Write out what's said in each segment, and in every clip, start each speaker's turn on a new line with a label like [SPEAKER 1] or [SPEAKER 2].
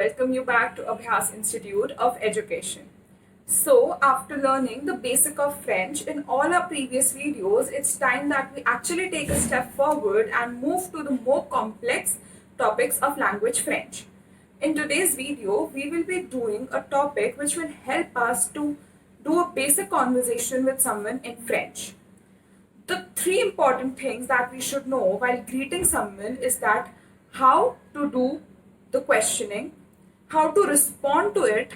[SPEAKER 1] welcome you back to Abhyas Institute of Education. So, after learning the basic of French in all our previous videos, it's time that we actually take a step forward and move to the more complex topics of language French. In today's video, we will be doing a topic which will help us to do a basic conversation with someone in French. The three important things that we should know while greeting someone is that how to do the questioning, how to respond to it,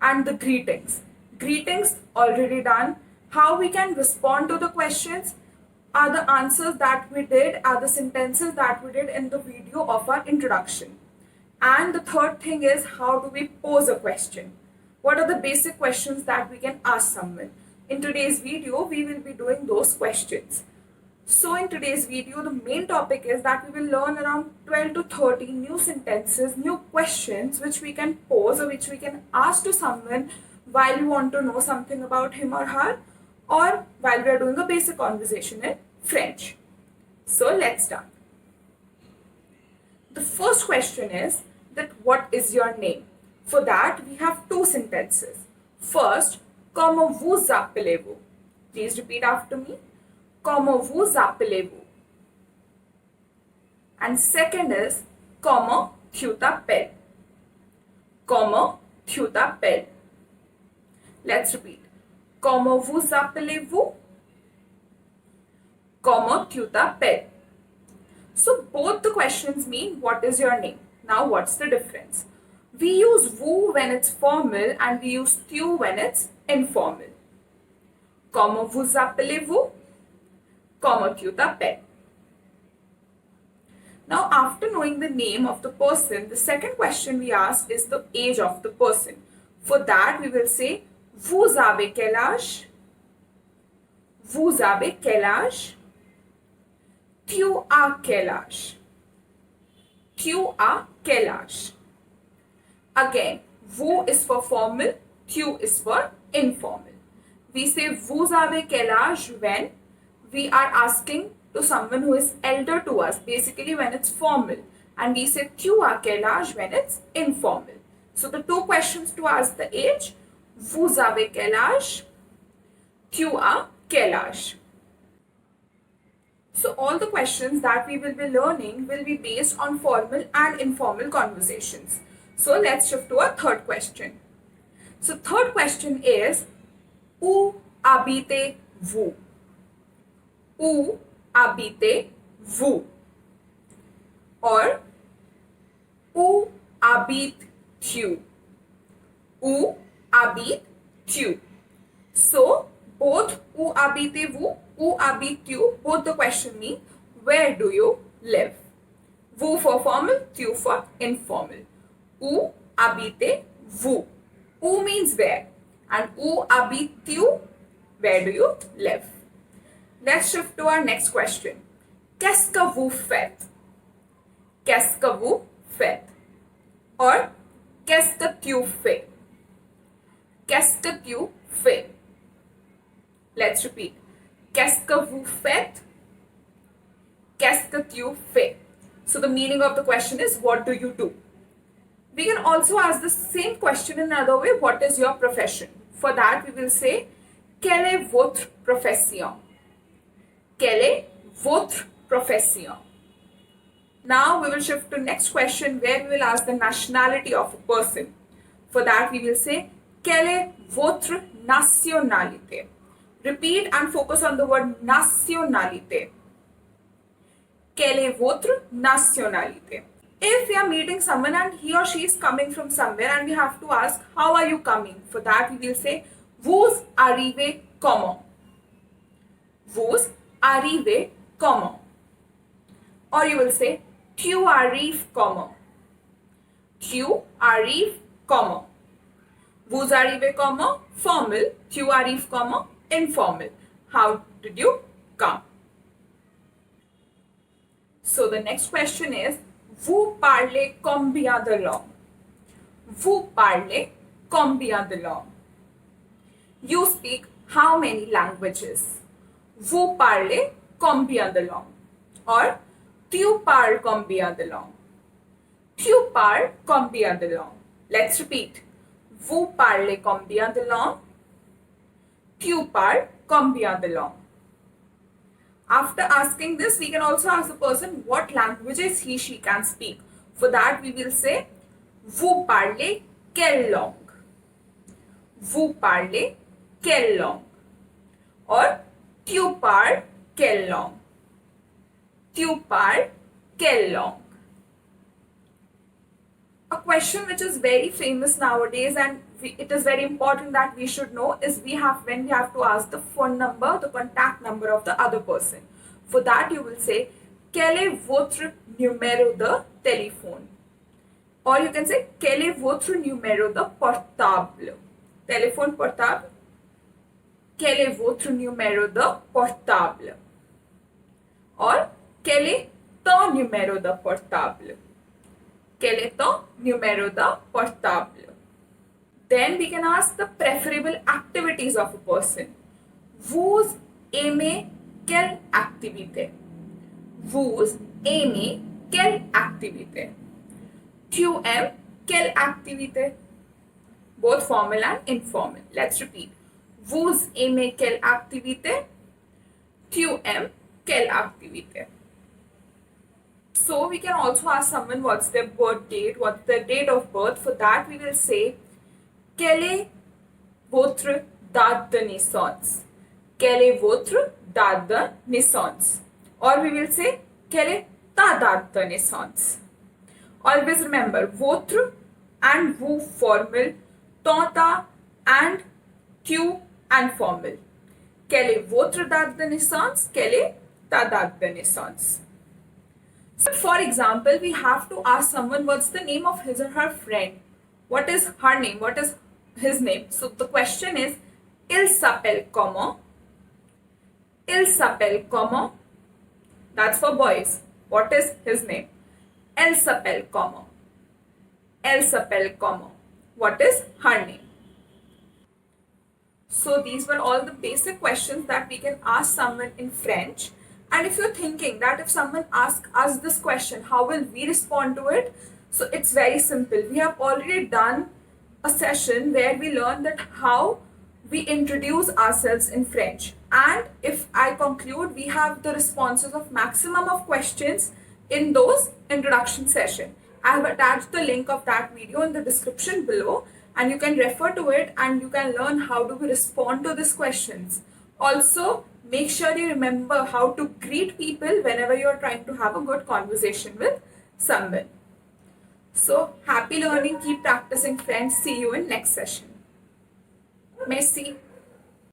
[SPEAKER 1] and the greetings. Greetings already done. How we can respond to the questions are the answers that we did, are the sentences that we did in the video of our introduction. And the third thing is how do we pose a question? What are the basic questions that we can ask someone? In today's video, we will be doing those questions. So in today's video, the main topic is that we will learn around 12 to 13 new sentences, new questions which we can pose or which we can ask to someone while we want to know something about him or her, or while we are doing a basic conversation in French. So let's start. The first question is that what is your name? For that, we have two sentences. First, comment vous appelez-vous? Please repeat after me. Comment vous appelez-vous? And second is, comment tu t'appelles? Comment tu t'appelles? Let's repeat. Comment vous appelez-vous? Comment tu t'appelles? So both the questions mean what is your name. Now what's the difference? We use vous when it's formal and we use tu when it's informal. Comment vous appelez-vous? Comment tu t'appelles? Now after knowing the name of the person, the second question we ask is the age of the person. For that we will say, vous avez quel âge? Vous avez quel âge? Tu as quel âge? Tu as quel âge? Again, vous is for formal, tu is for informal. We say vous avez quel âge when we are asking to someone who is elder to us, basically when it's formal. And we say tu as quel âge when it's informal. So the two questions to ask the age, vous avez quel âge? Tu as quel âge? So all the questions that we will be learning will be based on formal and informal conversations. So let's shift to our third question. So third question is, où habitez-vous? Où habitez-vous? Or, où habites-tu? Où habites-tu? So, both où habitez-vous, où habites-tu, both the question mean where do you live? Vous for formal, tu for informal. Où habitez-vous? Où means where, and où habites-tu, where do you live? Let's shift to our next question. Qu'est-ce que vous faites? Qu'est-ce que vous faites? Or qu'est-ce que tu fais? Qu'est-ce que tu fais? Let's repeat. Qu'est-ce que vous faites? Qu'est-ce que tu fais? So the meaning of the question is, what do you do? We can also ask the same question in another way. What is your profession? For that we will say, quelle est votre profession? Quelle est votre profession? Now we will shift to next question where we will ask the nationality of a person. For that we will say, quelle est votre nationalité? Repeat and focus on the word nationalité. Quelle est votre nationalité? If we are meeting someone and he or she is coming from somewhere and we have to ask, how are you coming? For that we will say, vous arrivez comment? Vous arrivez comment? Or you will say, tu arrives comment? Tu arrives comment? Vous arrivez comment? Formal. Tu arrives comment? Informal. How did you come? So the next question is, vous parlez combien de langues? Vous parlez combien de langues? You speak how many languages? Vous parlez combien de langues? Or, tu parles combien de langues? Tu parles combien de langues? Let's repeat. Vous parlez combien de langues? Tu parles combien de langues? After asking this, we can also ask the person what languages he/she can speak. For that, we will say, vous parlez quelle langue? Vous parlez quelle langue? Or tu parles quelle langue? Tu parles quelle langue? A question which is very famous nowadays and it is very important that we should know is when we have to ask the phone number, the contact number of the other person. For that you will say, quel est votre numéro de téléphone? Or you can say, quel est votre numéro de portable? Téléphone portable. Quel est votre numéro de portable? Or, quel est ton numéro de portable? Quel est ton numéro de portable? Then we can ask the preferable activities of a person. Vous aimez quelle activité? Vous aimez quelle activité? Tu aimes quelle activité? Both formal and informal. Let's repeat. Vous aimez quelle activité? Tu aimes quelle activité? So we can also ask someone what's their birth date, what's their date of birth. For that we will say, quelle est votre date de naissance? Quelle est votre date de naissance? Or we will say, quelle est ta date de naissance? Always remember, votre and vous formal, ton, ta and tu and formal. Quelle est votre date de naissance? Quelle est ta date de naissance? So for example, we have to ask someone what's the name of his or her friend. What is her name? What is his name? So the question is, il s'appelle comment? Il s'appelle comment? That's for boys. What is his name? Elle s'appelle comment? Elle s'appelle comment? What is her name? So these were all the basic questions that we can ask someone in French. And if you're thinking that if someone asks us this question, how will we respond to it? So it's very simple. We have already done a session where we learned that how we introduce ourselves in French. And if I conclude, we have the responses of maximum of questions in those introduction session. I have attached the link of that video in the description below and you can refer to it and you can learn how do we respond to these questions. Also, make sure you remember how to greet people whenever you're trying to have a good conversation with someone. So, happy learning, keep practicing friends. See you in next session. Merci.